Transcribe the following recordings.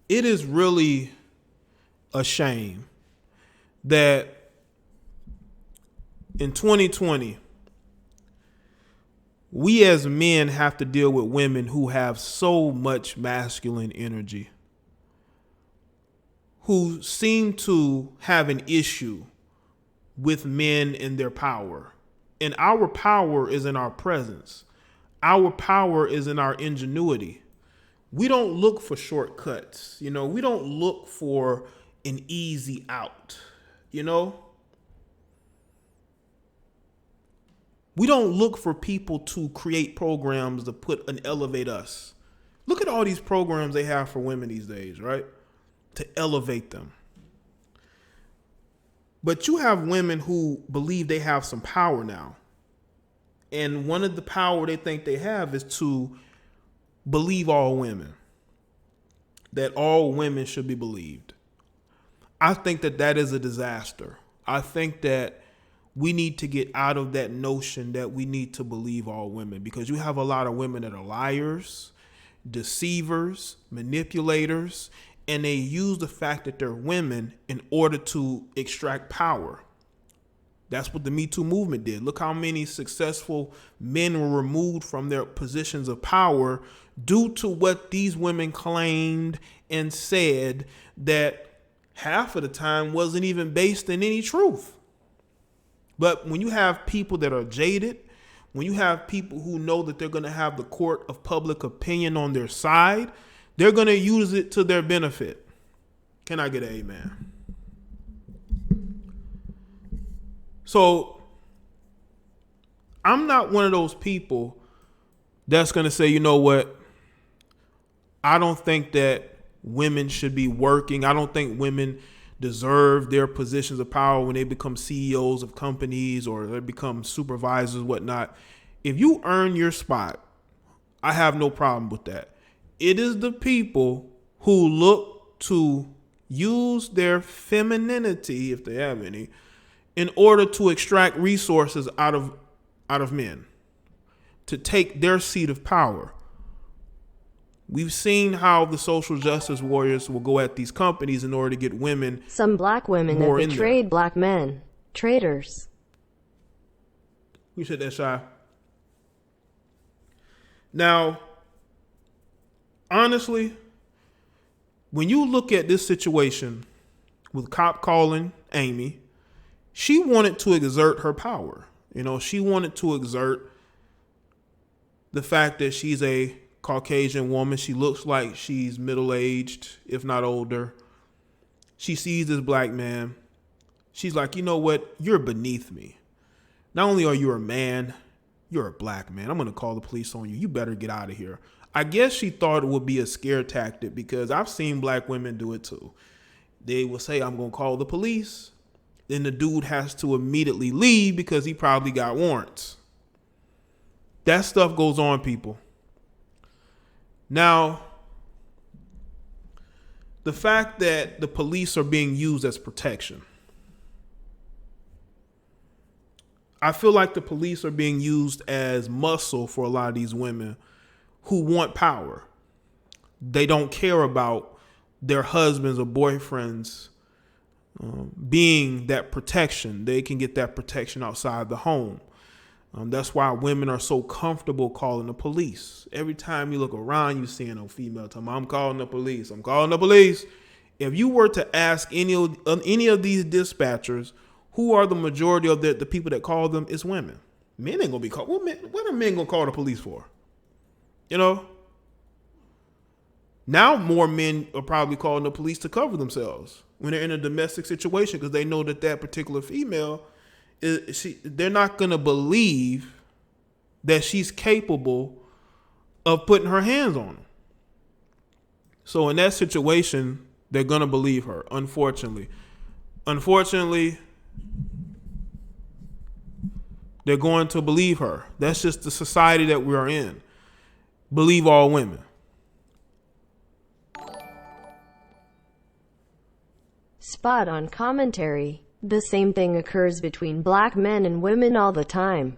it is really a shame that in 2020, we as men have to deal with women who have so much masculine energy, who seem to have an issue with men and their power. And our power is in our presence. Our power is in our ingenuity. We don't look for shortcuts. We don't look for an easy out. We don't look for people to create programs to put and elevate us. Look at all these programs they have for women these days, right? To elevate them. But you have women who believe they have some power now. And one of the power they think they have is to believe all women. That all women should be believed. I think that is a disaster. I think that we need to get out of that notion that we need to believe all women, because you have a lot of women that are liars, deceivers, manipulators, and they use the fact that they're women in order to extract power. That's what the Me Too movement did. Look how many successful men were removed from their positions of power due to what these women claimed and said that half of the time wasn't even based in any truth. But when you have people that are jaded, when you have people who know that they're going to have the court of public opinion on their side, they're going to use it to their benefit. Can I get an amen? So I'm not one of those people that's going to say, you know what? I don't think that women should be working. I don't think women deserve their positions of power when they become CEOs of companies or they become supervisors, whatnot. If you earn your spot, I have no problem with that. It is the people who look to use their femininity, if they have any, in order to extract resources out of men, to take their seat of power. We've seen how the social justice warriors will go at these companies in order to get women. Some black women have betrayed black men. Traitors. You said that, Shy. Now, honestly, when you look at this situation with cop calling Amy, she wanted to exert her power. She wanted to exert the fact that she's a Caucasian woman. She looks like she's middle-aged, if not older. She sees this black man. She's like, you know what? You're beneath me. Not only are you a man, you're a black man. I'm going to call the police on you. You better get out of here. I guess she thought it would be a scare tactic, because I've seen black women do it too. They will say, I'm going to call the police. Then the dude has to immediately leave because he probably got warrants. That stuff goes on, people. Now, the fact that the police are being used as protection. I feel like the police are being used as muscle for a lot of these women who want power. They don't care about their husbands or boyfriends being that protection. They can get that protection outside the home. That's why women are so comfortable calling the police. Every time you look around, you're seeing a female telling me, I'm calling the police. I'm calling the police. If you were to ask any of these dispatchers, who are the majority of the people that call them, it's women. Men ain't going to be called. What are men going to call the police for? Now more men are probably calling the police to cover themselves when they're in a domestic situation, because they know that particular female, they're not going to believe that she's capable of putting her hands on them. So in that situation, they're going to believe her, unfortunately. They're going to believe her. That's just the society that we are in. Believe all women. Spot on commentary. The same thing occurs between black men and women all the time,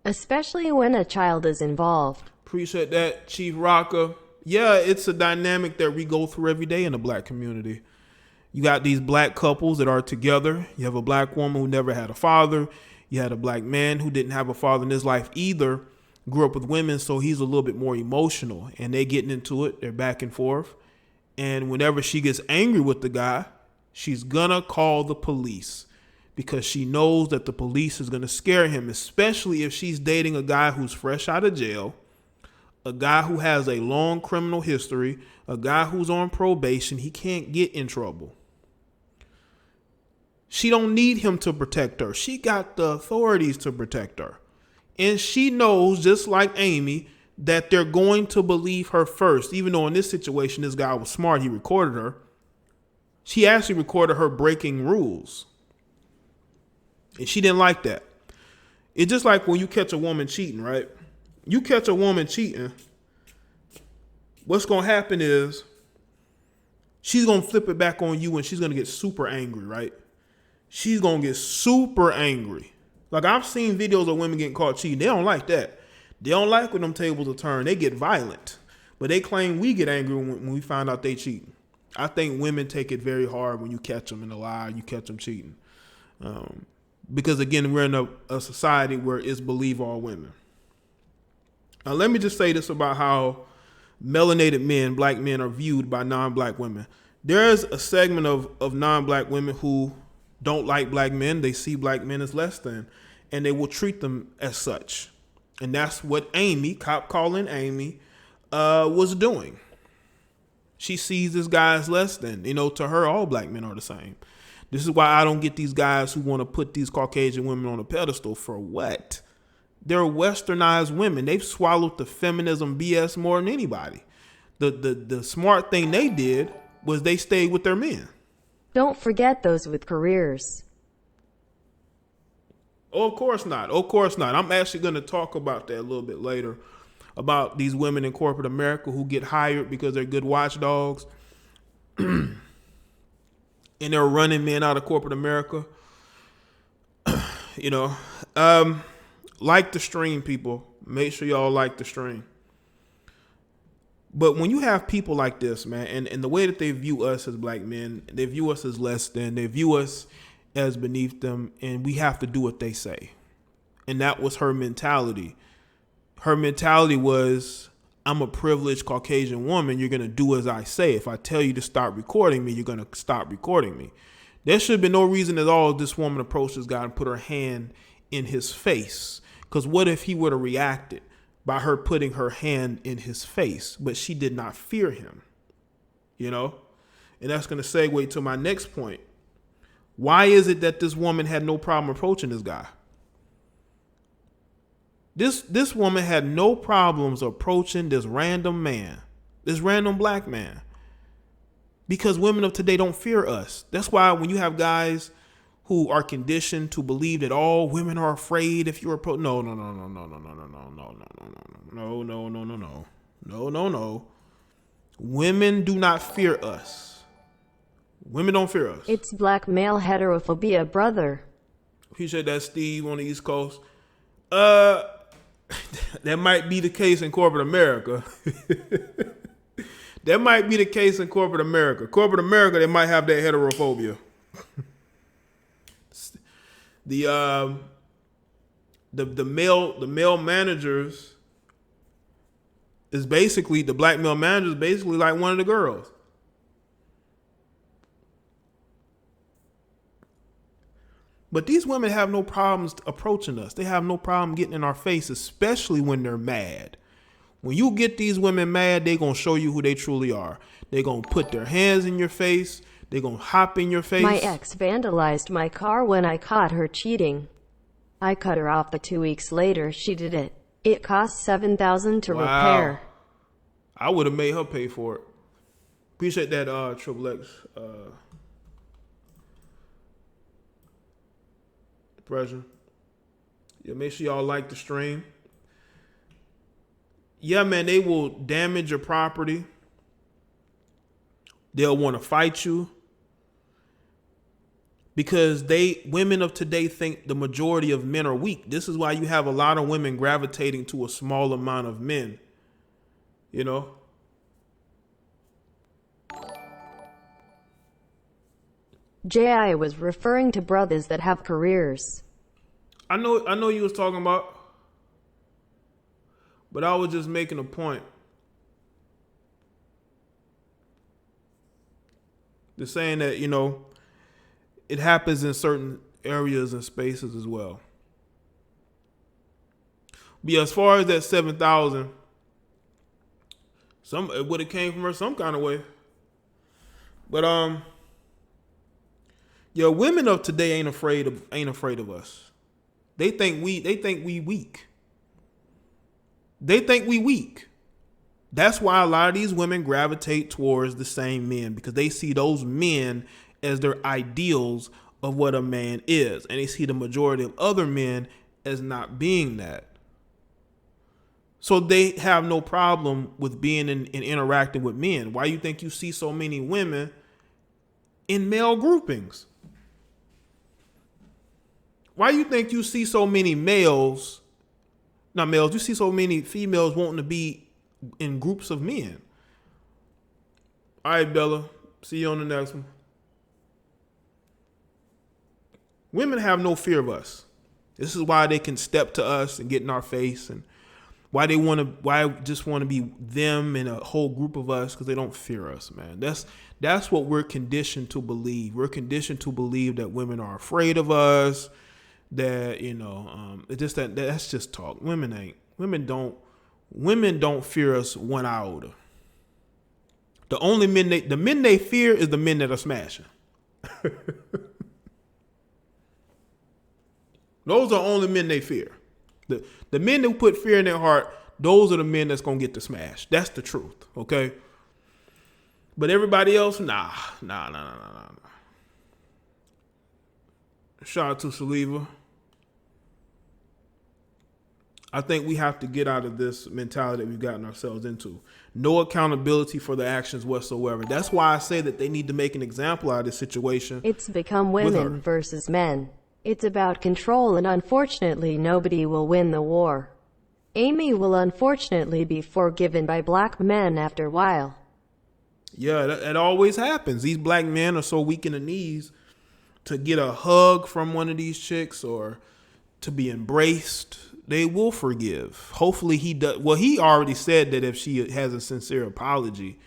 especially when a child is involved. Appreciate that, Chief Rocker. yeah, it's a dynamic that we go through every day in the black community. You got these black couples that are together. You have a black woman who never had a father. You had a black man who didn't have a father in his life either. Grew up with women, so he's a little bit more emotional. And they getting into it. They're back and forth. And whenever she gets angry with the guy, she's gonna call the police because she knows that the police is gonna scare him, especially if she's dating a guy who's fresh out of jail, a guy who has a long criminal history, a guy who's on probation. He can't get in trouble. She don't need him to protect her. She got the authorities to protect her. And she knows, just like Amy, that they're going to believe her first. Even though in this situation, this guy was smart. He recorded her. She actually recorded her breaking rules. And she didn't like that. It's just like when you catch a woman cheating, right? You catch a woman cheating, what's going to happen is she's going to flip it back on you and she's going to get super angry, right? She's going to get super angry. Like, I've seen videos of women getting caught cheating. They don't like that. They don't like when them tables are turned. They get violent. But they claim we get angry when we find out they cheating. I think women take it very hard when you catch them in a lie, you catch them cheating. Because, again, we're in a society where it's believe all women. Now, let me just say this about how melanated men, black men, are viewed by non-black women. There's a segment of non-black women who don't like black men. They see black men as less than, and they will treat them as such. And that's what Amy, cop calling Amy, was doing. She sees this guy as less than. To her, all black men are the same. This is why I don't get these guys who want to put these Caucasian women on a pedestal. For what? They're westernized women. They've swallowed the feminism BS more than anybody. The smart thing they did was they stayed with their men. Don't forget those with careers. Oh, of course not. Of course not. I'm actually going to talk about that a little bit later, about these women in corporate America who get hired because they're good watchdogs and they're running men out of corporate America. Like the stream, people. Make sure y'all like the stream. But when you have people like this, man, and the way that they view us as black men, they view us as less than, they view us as beneath them, and we have to do what they say. And that was her mentality. Her mentality was, I'm a privileged Caucasian woman. You're going to do as I say. If I tell you to stop recording me, you're going to stop recording me. There should be no reason at all this woman approached this guy and put her hand in his face. Because what if he would have reacted by her putting her hand in his face? But she did not fear him, And that's going to segue to my next point. Why is it that this woman had no problem approaching this guy? This woman had no problems approaching this random man, this random black man. Because women of today don't fear us. That's why when you have guys who are conditioned to believe that all women are afraid if you're no. Women do not fear us. Women don't fear us. It's black male heterophobia, brother. Appreciate that, Steve, on the East Coast. That might be the case in corporate America. That might be the case in corporate America. Corporate America, they might have that heterophobia. The male managers is basically, the black male manager is basically like one of the girls. But these women have no problems approaching us. They have no problem getting in our face, especially when they're mad. When you get these women mad, they're going to show you who they truly are. They're going to put their hands in your face. They're going to hop in your face. My ex vandalized my car when I caught her cheating. I cut her off, but 2 weeks later, she did it. It cost $7,000 to repair. I would have made her pay for it. Appreciate that, Triple X. Pressure. Yeah, make sure y'all like the stream. Yeah, man, they will damage your property. They'll want to fight you. Because women of today think the majority of men are weak. This is why you have a lot of women gravitating to a small amount of men. Jaye was referring to brothers that have careers. I know you was talking about, but I was just making a point. They're saying that, it happens in certain areas and spaces as well. But yeah, as far as that 7,000, it would have came from her some kind of way. But yeah, women of today ain't afraid of us. They think we weak. They think we weak. That's why a lot of these women gravitate towards the same men, because they see those men as their ideals of what a man is. And they see the majority of other men as not being that. So they have no problem with being and interacting with men. Why you think you see so many women in male groupings? Why you think you see so many you see so many females wanting to be in groups of men? All right, Bella. See you on the next one. Women have no fear of us. This is why they can step to us and get in our face, and why just want to be them and a whole group of us, because they don't fear us, man. That's what we're conditioned to believe. We're conditioned to believe that women are afraid of us. That that's just talk. Women don't fear us one iota. The men they fear is the men that are smashing. Those are the only men they fear. The men who put fear in their heart, those are the men that's gonna get the smash. That's the truth, okay? But everybody else, nah. Shout out to Saliva. I think we have to get out of this mentality that we've gotten ourselves into. No accountability for the actions whatsoever. That's why I say that they need to make an example out of this situation. It's become women versus men. It's about control, and unfortunately nobody will win the war. Amy will unfortunately be forgiven by black men after a while. Yeah, that always happens. These black men are so weak in the knees to get a hug from one of these chicks or to be embraced. They will forgive. Hopefully he does. Well, he already said that if she has a sincere apology,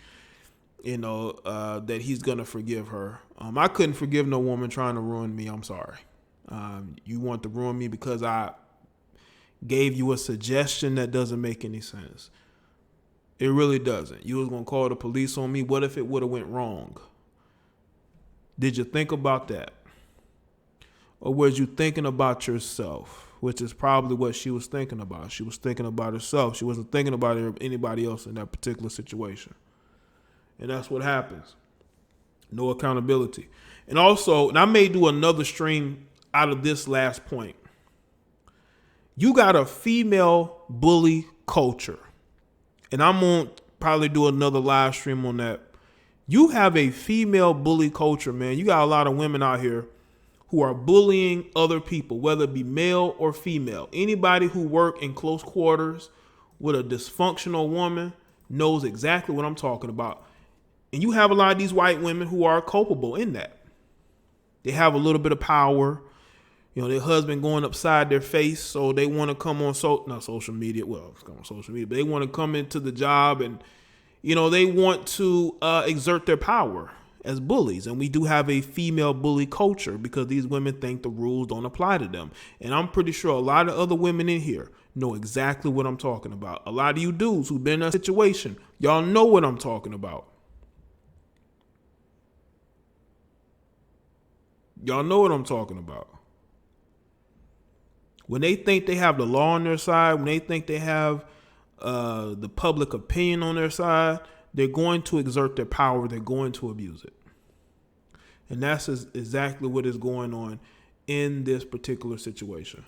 that he's going to forgive her. I couldn't forgive no woman trying to ruin me. I'm sorry. You want to ruin me because I gave you a suggestion that doesn't make any sense. It really doesn't. You was going to call the police on me. What if it would have went wrong? Did you think about that? Or was you thinking about yourself? Which is probably what she was thinking about. She was thinking about herself. She wasn't thinking about anybody else in that particular situation. And that's what happens. No accountability. And also, and I may do another stream out of this last point. You got a female bully culture. And I'm going to probably do another live stream on that. You have a female bully culture, man. You got a lot of women out here who are bullying other people, whether it be male or female. Anybody who work in close quarters with a dysfunctional woman knows exactly what I'm talking about. And you have a lot of these white women who are culpable in that. They have a little bit of power. Their husband going upside their face, so they want to come on social media. Well, it's come on social media, but they want to come into the job and, they want to exert their power as bullies. And we do have a female bully culture because these women think the rules don't apply to them. And I'm pretty sure a lot of other women in here know exactly what I'm talking about. A lot of you dudes who've been in a situation, y'all know what I'm talking about. Y'all know what I'm talking about. When they think they have the law on their side, when they think they have the public opinion on their side, they're going to exert their power. They're going to abuse it. And that's exactly what is going on in this particular situation.